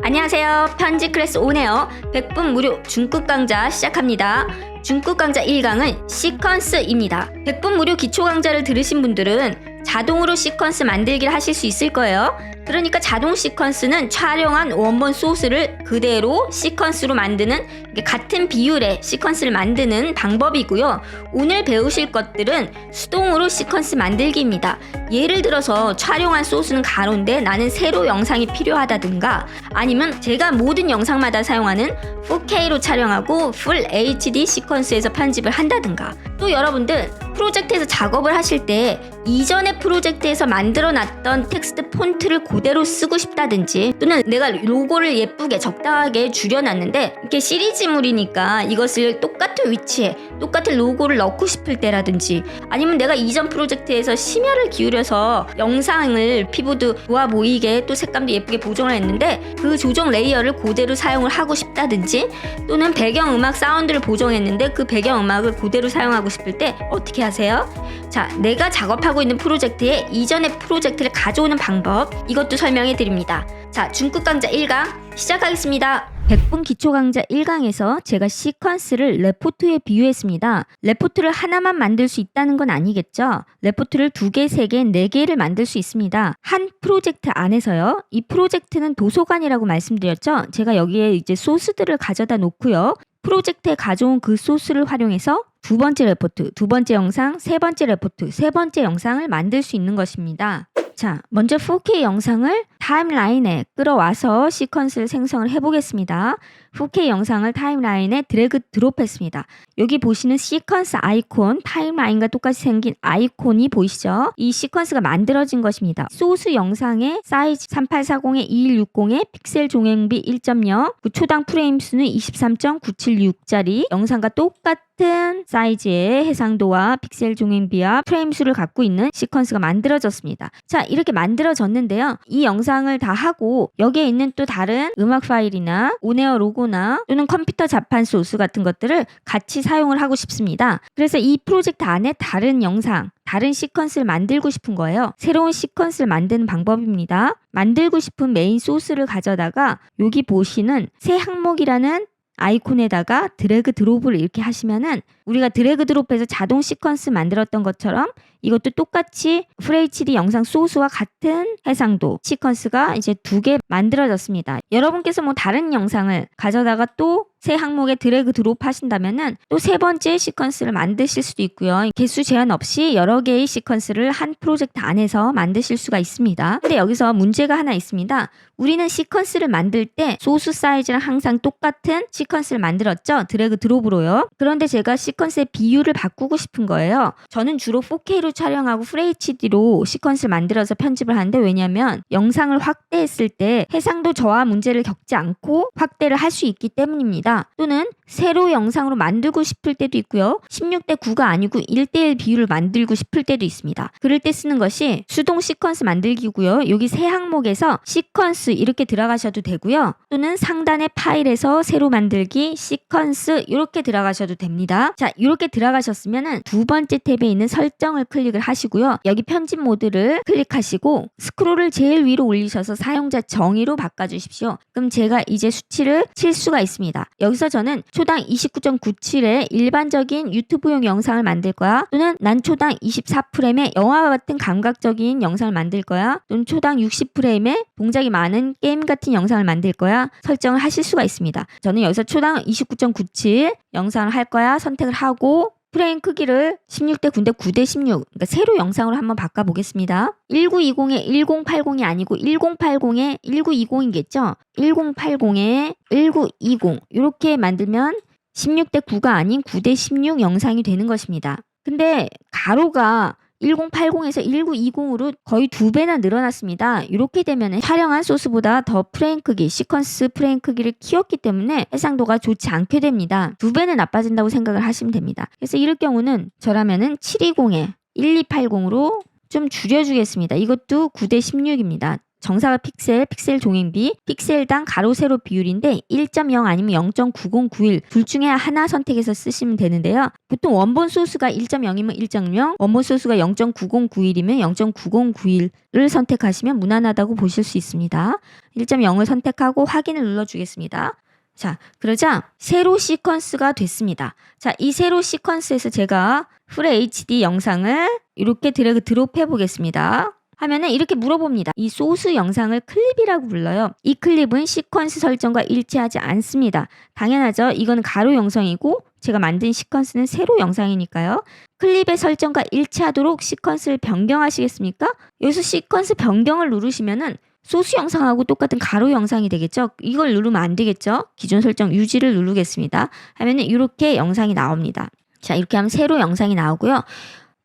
안녕하세요. 편집 클래스 오네요. 100분 무료 중급 강좌 시작합니다. 중급 강좌 1강은 시퀀스입니다. 100분 무료 기초 강좌를 들으신 분들은 자동으로 시퀀스 만들기를 하실 수 있을 거예요. 그러니까 자동 시퀀스는 촬영한 원본 소스를 그대로 시퀀스로 만드는 같은 비율의 시퀀스를 만드는 방법이고요. 오늘 배우실 것들은 수동으로 시퀀스 만들기입니다. 예를 들어서 촬영한 소스는 가로인데 나는 세로 영상이 필요하다든가, 아니면 제가 모든 영상마다 사용하는 4K로 촬영하고 풀 HD 시퀀스에서 편집을 한다든가, 또 여러분들 프로젝트에서 작업을 하실 때 이전의 프로젝트에서 만들어 놨던 텍스트 폰트를 그대로 쓰고 싶다든지, 또는 내가 로고를 예쁘게 적당하게 줄여놨는데 이렇게 시리즈물이니까 이것을 똑같은 위치에 똑같은 로고를 넣고 싶을 때라든지, 아니면 내가 이전 프로젝트에서 심혈을 기울여서 영상을 피부도 좋아 보이게 또 색감도 예쁘게 보정을 했는데 그 조정 레이어를 그대로 사용을 하고 싶다든지, 또는 배경음악 사운드를 보정했는데 그 배경음악을 그대로 사용하고 싶을 때 어떻게 하세요? 자, 내가 작업하고 있는 프로젝트에 이전의 프로젝트를 가져오는 방법, 이것도 설명해 드립니다. 자, 중급 강좌 1강 시작하겠습니다. 100분 기초 강좌 1강에서 제가 시퀀스를 레포트에 비유했습니다. 레포트를 하나만 만들 수 있다는 건 아니겠죠? 레포트를 2개, 3개, 4개를 만들 수 있습니다. 한 프로젝트 안에서요. 이 프로젝트는 도서관이라고 말씀드렸죠? 제가 여기에 이제 소스들을 가져다 놓고요. 프로젝트에 가져온 그 소스를 활용해서 두 번째 레포트, 두 번째 영상, 세 번째 레포트, 세 번째 영상을 만들 수 있는 것입니다. 자, 먼저 4K 영상을 타임라인에 끌어와서 시퀀스를 생성을 해보겠습니다. 4K 영상을 타임라인에 드래그 드롭했습니다. 여기 보시는 시퀀스 아이콘, 타임라인과 똑같이 생긴 아이콘이 보이시죠? 이 시퀀스가 만들어진 것입니다. 소스 영상의 사이즈 3840에 2160에 픽셀 종횡비 1.0, 그 초당 프레임 수는 23.976짜리 영상과 똑같은 사이즈의 해상도와 픽셀 종횡비와 프레임 수를 갖고 있는 시퀀스가 만들어졌습니다. 자, 이렇게 만들어졌는데요. 이 영상을 다 하고 여기에 있는 또 다른 음악 파일이나 오네어 로고나 또는 컴퓨터 자판 소스 같은 것들을 같이 사용을 하고 싶습니다. 그래서 이 프로젝트 안에 다른 영상, 다른 시퀀스를 만들고 싶은 거예요. 새로운 시퀀스를 만드는 방법입니다. 만들고 싶은 메인 소스를 가져다가 여기 보시는 새 항목이라는 아이콘에다가 드래그 드롭을 이렇게 하시면은 우리가 드래그 드롭해서 자동 시퀀스 만들었던 것처럼 이것도 똑같이 FHD 영상 소스와 같은 해상도 시퀀스가 이제 2개 만들어졌습니다. 여러분께서 뭐 다른 영상을 가져다가 또 새 항목에 드래그 드롭 하신다면은 또 세 번째 시퀀스를 만드실 수도 있고요. 개수 제한 없이 여러 개의 시퀀스를 한 프로젝트 안에서 만드실 수가 있습니다. 근데 여기서 문제가 하나 있습니다. 우리는 시퀀스를 만들 때 소스 사이즈랑 항상 똑같은 시퀀스를 만들었죠. 드래그 드롭으로요. 그런데 제가 시퀀스의 비율을 바꾸고 싶은 거예요. 저는 주로 4K로 촬영하고 FHD로 시퀀스를 만들어서 편집을 하는데, 왜냐면 영상을 확대했을 때 해상도 저하 문제를 겪지 않고 확대를 할 수 있기 때문입니다. 또는 세로 영상으로 만들고 싶을 때도 있고요. 16대 9가 아니고 1대1 비율을 만들고 싶을 때도 있습니다. 그럴 때 쓰는 것이 수동 시퀀스 만들기고요. 여기 새 항목에서 시퀀스 이렇게 들어가셔도 되고요. 또는 상단의 파일에서 새로 만들기, 시퀀스 이렇게 들어가셔도 됩니다. 자, 이렇게 들어가셨으면은 두 번째 탭에 있는 설정을 클릭을 하시고요. 여기 편집 모드를 클릭하시고 스크롤을 제일 위로 올리셔서 사용자 정의로 바꿔주십시오. 그럼 제가 이제 수치를 칠 수가 있습니다. 여기서 저는 초당 29.97의 일반적인 유튜브용 영상을 만들 거야. 또는 난 초당 24프레임의 영화와 같은 감각적인 영상을 만들 거야. 또는 초당 60프레임의 동작이 많은 게임 같은 영상을 만들 거야. 설정을 하실 수가 있습니다. 저는 여기서 초당 29.97 영상을 할 거야. 선택을 하고 프레임 크기를 16대 9인데 9대 16, 그러니까 세로 영상으로 한번 바꿔보겠습니다. 1920에 1080이 아니고 1080에 1920이겠죠? 1080에 1920 이렇게 만들면 16대 9가 아닌 9대 16 영상이 되는 것입니다. 근데 가로가 1080에서 1920으로 거의 2배나 늘어났습니다. 이렇게 되면 촬영한 소스보다 더 프레임 크기, 시퀀스 프레임 크기를 키웠기 때문에 해상도가 좋지 않게 됩니다. 2배는 나빠진다고 생각을 하시면 됩니다. 그래서 이럴 경우는 저라면은 720에 1280으로 좀 줄여주겠습니다. 이것도 9대 16입니다. 정사각 픽셀, 픽셀 종횡비, 픽셀당 가로 세로 비율인데 1.0 아니면 0.9091 둘 중에 하나 선택해서 쓰시면 되는데요. 보통 원본 소수가 1.0이면 1.0, 원본 소수가 0.9091이면 0.9091을 선택하시면 무난하다고 보실 수 있습니다. 1.0을 선택하고 확인을 눌러주겠습니다. 자, 그러자 세로 시퀀스가 됐습니다. 자, 이 세로 시퀀스에서 제가 풀 HD 영상을 이렇게 드래그 드롭 해보겠습니다. 하면은 이렇게 물어봅니다. 이 소스 영상을 클립이라고 불러요. 이 클립은 시퀀스 설정과 일치하지 않습니다. 당연하죠. 이건 가로 영상이고 제가 만든 시퀀스는 세로 영상이니까요. 클립의 설정과 일치하도록 시퀀스를 변경하시겠습니까? 여기서 시퀀스 변경을 누르시면은 소스 영상하고 똑같은 가로 영상이 되겠죠. 이걸 누르면 안 되겠죠. 기존 설정 유지를 누르겠습니다. 하면은 이렇게 영상이 나옵니다. 자, 이렇게 하면 세로 영상이 나오고요.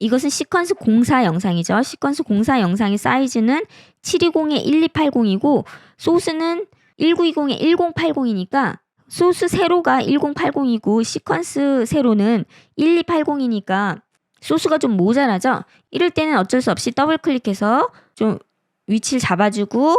이것은 시퀀스 공사 영상이죠. 시퀀스 공사 영상의 사이즈는 720에 1280이고 소스는 1920에 1080이니까 소스 세로가 1080이고 시퀀스 세로는 1280이니까 소스가 좀 모자라죠. 이럴 때는 어쩔 수 없이 더블 클릭해서 좀 위치를 잡아주고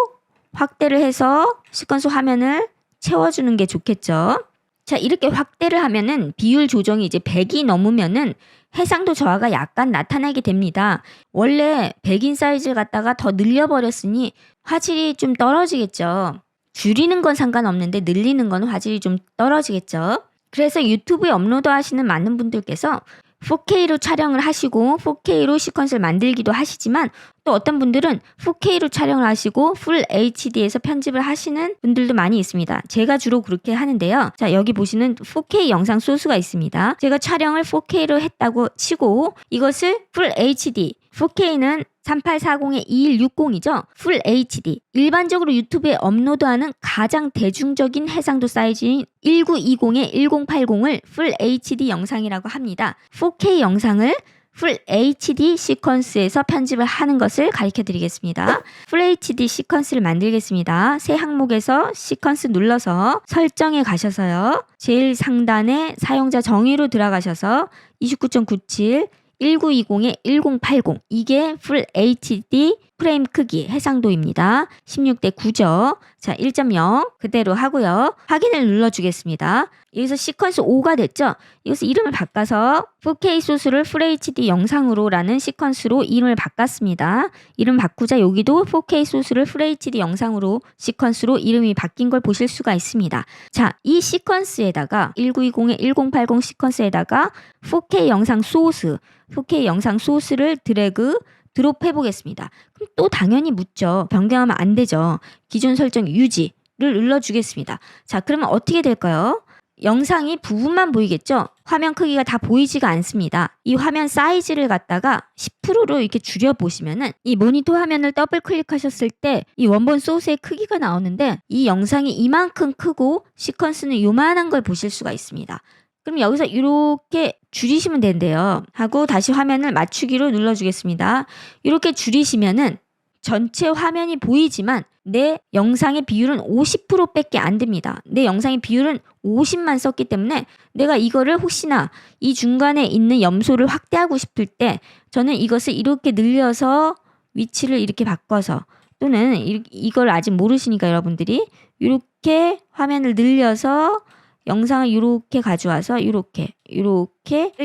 확대를 해서 시퀀스 화면을 채워주는 게 좋겠죠. 자, 이렇게 확대를 하면은 비율 조정이 이제 100이 넘으면은 해상도 저하가 약간 나타나게 됩니다. 원래 100인 사이즈를 갖다가 더 늘려버렸으니 화질이 좀 떨어지겠죠. 줄이는 건 상관없는데 늘리는 건 화질이 좀 떨어지겠죠. 그래서 유튜브에 업로드 하시는 많은 분들께서 4K로 촬영을 하시고 4K로 시퀀스를 만들기도 하시지만 또 어떤 분들은 4K로 촬영을 하시고 풀 HD에서 편집을 하시는 분들도 많이 있습니다. 제가 주로 그렇게 하는데요. 자, 여기 보시는 4K 영상 소스가 있습니다. 제가 촬영을 4K로 했다고 치고 이것을 풀 HD 4K는 3840에 2160이죠. 풀 HD. 일반적으로 유튜브에 업로드하는 가장 대중적인 해상도 사이즈인 1920에 1080을 풀 HD 영상이라고 합니다. 4K 영상을 풀 HD 시퀀스에서 편집을 하는 것을 가르쳐 드리겠습니다. 풀 HD 시퀀스를 만들겠습니다. 새 항목에서 시퀀스 눌러서 설정에 가셔서요. 제일 상단에 사용자 정의로 들어가셔서 29.97 1920에 1080 이게 풀 HD 프레임 크기 해상도입니다. 16대 9죠. 자, 1.0 그대로 하고요. 확인을 눌러주겠습니다. 여기서 시퀀스 5가 됐죠. 이것을 이름을 바꿔서 4K 소스를 풀 HD 영상으로 라는 시퀀스로 이름을 바꿨습니다. 이름 바꾸자 여기도 4K 소스를 풀 HD 영상으로 시퀀스로 이름이 바뀐 걸 보실 수가 있습니다. 자, 이 시퀀스에다가 1920에 1080 시퀀스에다가 4K 영상 소스 4K 영상 소스를 드래그 드롭 해보겠습니다. 그럼 또 당연히 묻죠. 변경하면 안 되죠. 기존 설정 유지를 눌러주겠습니다. 자, 그러면 어떻게 될까요? 영상이 부분만 보이겠죠? 화면 크기가 다 보이지가 않습니다. 이 화면 사이즈를 갖다가 10%로 이렇게 줄여보시면은 이 모니터 화면을 더블 클릭하셨을 때 이 원본 소스의 크기가 나오는데 이 영상이 이만큼 크고 시퀀스는 요만한 걸 보실 수가 있습니다. 그럼 여기서 이렇게 줄이시면 된대요. 하고 다시 화면을 맞추기로 눌러주겠습니다. 이렇게 줄이시면은 전체 화면이 보이지만 내 영상의 비율은 50%밖에 안 됩니다. 내 영상의 비율은 50만 썼기 때문에 내가 이거를 혹시나 이 중간에 있는 염소를 확대하고 싶을 때 저는 이것을 이렇게 늘려서 위치를 이렇게 바꿔서 또는 이걸 아직 모르시니까 여러분들이 이렇게 화면을 늘려서 영상을 이렇게 가져와서 이렇게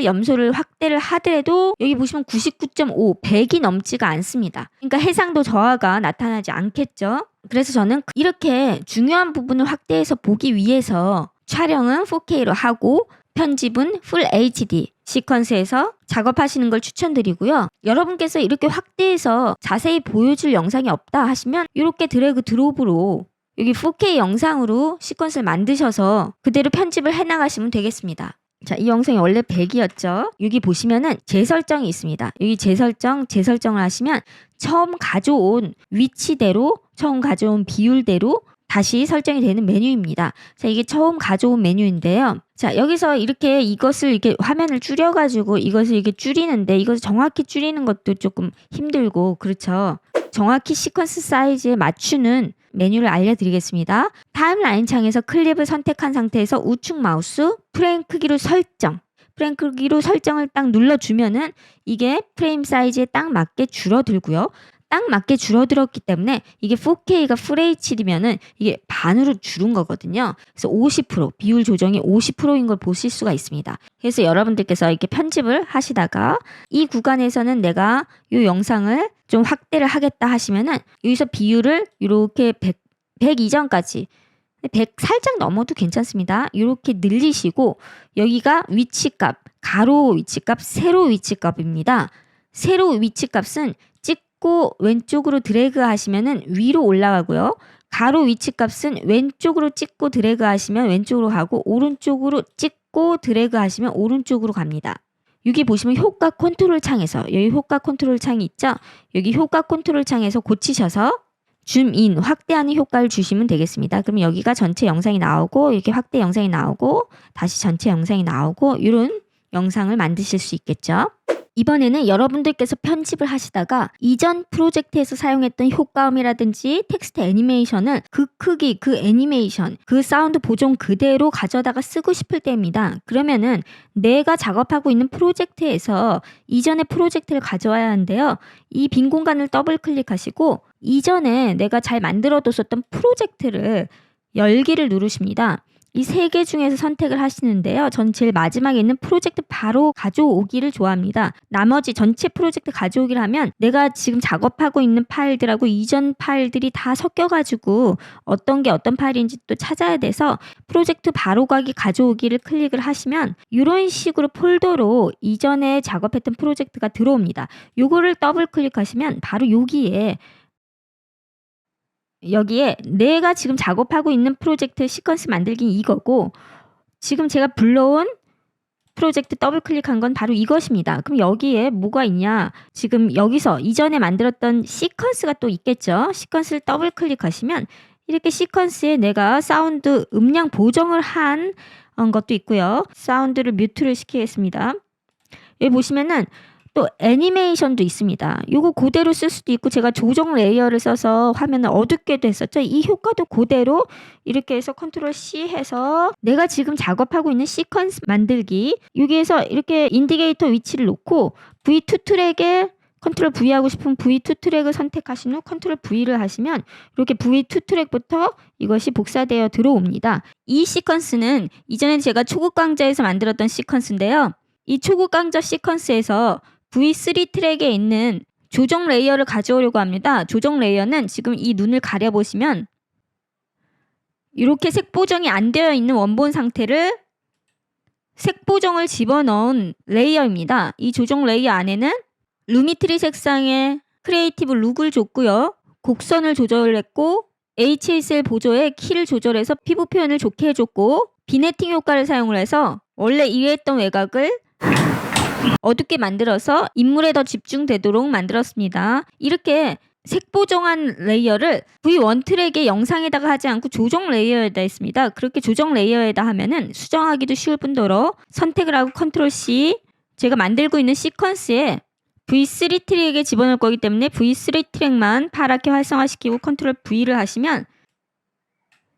염소를 확대를 하더라도 여기 보시면 99.5, 100이 넘지가 않습니다. 그러니까 해상도 저하가 나타나지 않겠죠. 그래서 저는 이렇게 중요한 부분을 확대해서 보기 위해서 촬영은 4K로 하고 편집은 풀 HD 시퀀스에서 작업하시는 걸 추천드리고요. 여러분께서 이렇게 확대해서 자세히 보여줄 영상이 없다 하시면 이렇게 드래그 드롭으로 여기 4K 영상으로 시퀀스를 만드셔서 그대로 편집을 해나가시면 되겠습니다. 자, 이 영상이 원래 100이었죠. 여기 보시면은 재설정이 있습니다. 여기 재설정을 하시면 처음 가져온 위치대로, 처음 가져온 비율대로 다시 설정이 되는 메뉴입니다. 자, 이게 처음 가져온 메뉴인데요. 자, 여기서 이렇게 이것을 이렇게 화면을 줄여가지고 이것을 이렇게 줄이는데 이것을 정확히 줄이는 것도 조금 힘들고 그렇죠. 정확히 시퀀스 사이즈에 맞추는 메뉴를 알려드리겠습니다. 타임라인 창에서 클립을 선택한 상태에서 우측 마우스 프레임 크기로 설정을 딱 눌러주면은 이게 프레임 사이즈에 딱 맞게 줄어들고요. 딱 맞게 줄어들었기 때문에 이게 4K가 FHD면은 이게 반으로 줄은 거거든요. 그래서 50% 비율 조정이 50%인 걸 보실 수가 있습니다. 그래서 여러분들께서 이렇게 편집을 하시다가 이 구간에서는 내가 이 영상을 좀 확대를 하겠다 하시면은 여기서 비율을 이렇게 100 이전까지 100 살짝 넘어도 괜찮습니다. 이렇게 늘리시고 여기가 위치값, 가로 위치값, 세로 위치값입니다. 세로 위치값은 찍고 왼쪽으로 드래그 하시면은 위로 올라가고요. 가로 위치값은 왼쪽으로 찍고 드래그 하시면 왼쪽으로 가고 오른쪽으로 찍고 드래그 하시면 오른쪽으로 갑니다. 여기 보시면 효과 컨트롤 창에서 여기 효과 컨트롤 창이 있죠? 여기 효과 컨트롤 창에서 고치셔서 줌인, 확대하는 효과를 주시면 되겠습니다. 그럼 여기가 전체 영상이 나오고 이렇게 확대 영상이 나오고 다시 전체 영상이 나오고 이런 영상을 만드실 수 있겠죠. 이번에는 여러분들께서 편집을 하시다가 이전 프로젝트에서 사용했던 효과음이라든지 텍스트 애니메이션을 그 크기, 그 애니메이션, 그 사운드 보정 그대로 가져다가 쓰고 싶을 때입니다. 그러면은 내가 작업하고 있는 프로젝트에서 이전의 프로젝트를 가져와야 하는데요. 이 빈 공간을 더블 클릭하시고 이전에 내가 잘 만들어뒀었던 프로젝트를 열기를 누르십니다. 이 세 개 중에서 선택을 하시는데요. 전 제일 마지막에 있는 프로젝트 바로 가져오기를 좋아합니다. 나머지 전체 프로젝트 가져오기를 하면 내가 지금 작업하고 있는 파일들하고 이전 파일들이 다 섞여가지고 어떤 게 어떤 파일인지 또 찾아야 돼서 프로젝트 바로 가기 가져오기를 클릭을 하시면 이런 식으로 폴더로 이전에 작업했던 프로젝트가 들어옵니다. 요거를 더블 클릭하시면 바로 여기에 내가 지금 작업하고 있는 프로젝트 시퀀스 만들기 이거고 지금 제가 불러온 프로젝트 더블 클릭한 건 바로 이것입니다. 그럼 여기에 뭐가 있냐? 지금 여기서 이전에 만들었던 시퀀스가 또 있겠죠. 시퀀스를 더블 클릭하시면 이렇게 시퀀스에 내가 사운드 음량 보정을 한 것도 있고요. 사운드를 뮤트를 시키겠습니다. 여기 보시면은 또 애니메이션도 있습니다. 요거 그대로 쓸 수도 있고 제가 조정 레이어를 써서 화면을 어둡게도 했었죠. 이 효과도 그대로 이렇게 해서 컨트롤 C 해서 내가 지금 작업하고 있는 시퀀스 만들기 여기에서 이렇게 인디게이터 위치를 놓고 V2 트랙에 컨트롤 V 하고 싶으면 V2 트랙을 선택하신 후 컨트롤 V를 하시면 이렇게 V2 트랙부터 이것이 복사되어 들어옵니다. 이 시퀀스는 이전에 제가 초급 강좌에서 만들었던 시퀀스인데요. 이 초급 강좌 시퀀스에서 V3 트랙에 있는 조정 레이어를 가져오려고 합니다. 조정 레이어는 지금 이 눈을 가려보시면 이렇게 색 보정이 안 되어 있는 원본 상태를 색 보정을 집어넣은 레이어입니다. 이 조정 레이어 안에는 루미트리 색상의 크리에이티브 룩을 줬고요. 곡선을 조절했고 HSL 보조에 키를 조절해서 피부 표현을 좋게 해줬고 비네팅 효과를 사용을 해서 원래 이해했던 외곽을 어둡게 만들어서 인물에 더 집중되도록 만들었습니다. 이렇게 색 보정한 레이어를 V1 트랙의 영상에다가 하지 않고 조정 레이어에다 했습니다. 그렇게 조정 레이어에다 하면은 수정하기도 쉬울 뿐더러 선택을 하고 컨트롤 C 제가 만들고 있는 시퀀스에 V3 트랙에 집어넣을 거기 때문에 V3 트랙만 파랗게 활성화시키고 컨트롤 V를 하시면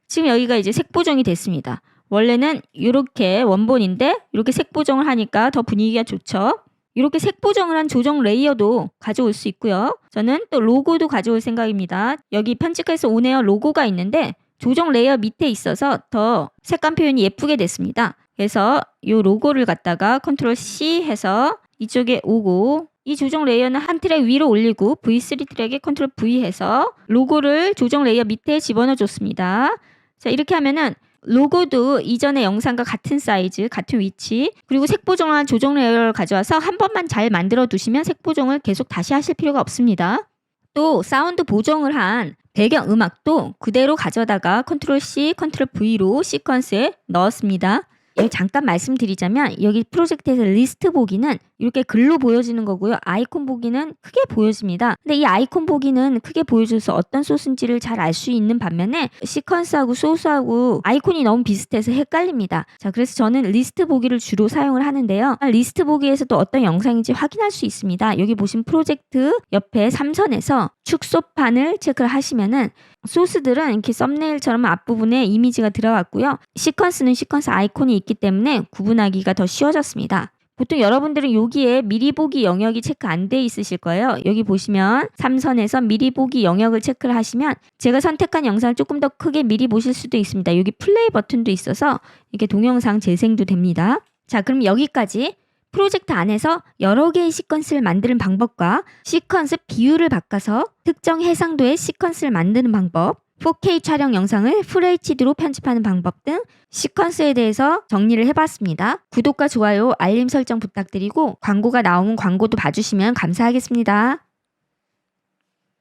지금 여기가 이제 색 보정이 됐습니다. 원래는 이렇게 원본인데 이렇게 색 보정을 하니까 더 분위기가 좋죠. 이렇게 색 보정을 한 조정 레이어도 가져올 수 있고요. 저는 또 로고도 가져올 생각입니다. 여기 편집해서 오네어 로고가 있는데 조정 레이어 밑에 있어서 더 색감 표현이 예쁘게 됐습니다. 그래서 이 로고를 갖다가 컨트롤 C 해서 이쪽에 오고 이 조정 레이어는 한 트랙 위로 올리고 V3 트랙에 컨트롤 V 해서 로고를 조정 레이어 밑에 집어넣어 줬습니다. 자, 이렇게 하면은 로고도 이전의 영상과 같은 사이즈, 같은 위치 그리고 색 보정을 한 조정 레이어를 가져와서 한 번만 잘 만들어 두시면 색 보정을 계속 다시 하실 필요가 없습니다. 또 사운드 보정을 한 배경 음악도 그대로 가져다가 컨트롤 C, 컨트롤 V로 시퀀스에 넣었습니다. 여기 잠깐 말씀드리자면 여기 프로젝트에서 리스트 보기는 이렇게 글로 보여지는 거고요. 아이콘 보기는 크게 보여집니다. 근데 이 아이콘 보기는 크게 보여줘서 어떤 소스인지를 잘 알 수 있는 반면에 시퀀스하고 소스하고 아이콘이 너무 비슷해서 헷갈립니다. 자, 그래서 저는 리스트 보기를 주로 사용을 하는데요. 리스트 보기에서도 어떤 영상인지 확인할 수 있습니다. 여기 보시면 프로젝트 옆에 3선에서 축소판을 체크를 하시면은 소스들은 이렇게 썸네일처럼 앞부분에 이미지가 들어갔고요. 시퀀스는 시퀀스 아이콘이 있기 때문에 구분하기가 더 쉬워졌습니다. 보통 여러분들은 여기에 미리 보기 영역이 체크 안 돼 있으실 거예요. 여기 보시면 3선에서 미리 보기 영역을 체크를 하시면 제가 선택한 영상을 조금 더 크게 미리 보실 수도 있습니다. 여기 플레이 버튼도 있어서 이렇게 동영상 재생도 됩니다. 자, 그럼 여기까지 프로젝트 안에서 여러 개의 시퀀스를 만드는 방법과 시퀀스 비율을 바꿔서 특정 해상도의 시퀀스를 만드는 방법, 4K 촬영 영상을 풀 HD로 편집하는 방법 등 시퀀스에 대해서 정리를 해봤습니다. 구독과 좋아요, 알림 설정 부탁드리고 광고가 나오면 광고도 봐주시면 감사하겠습니다.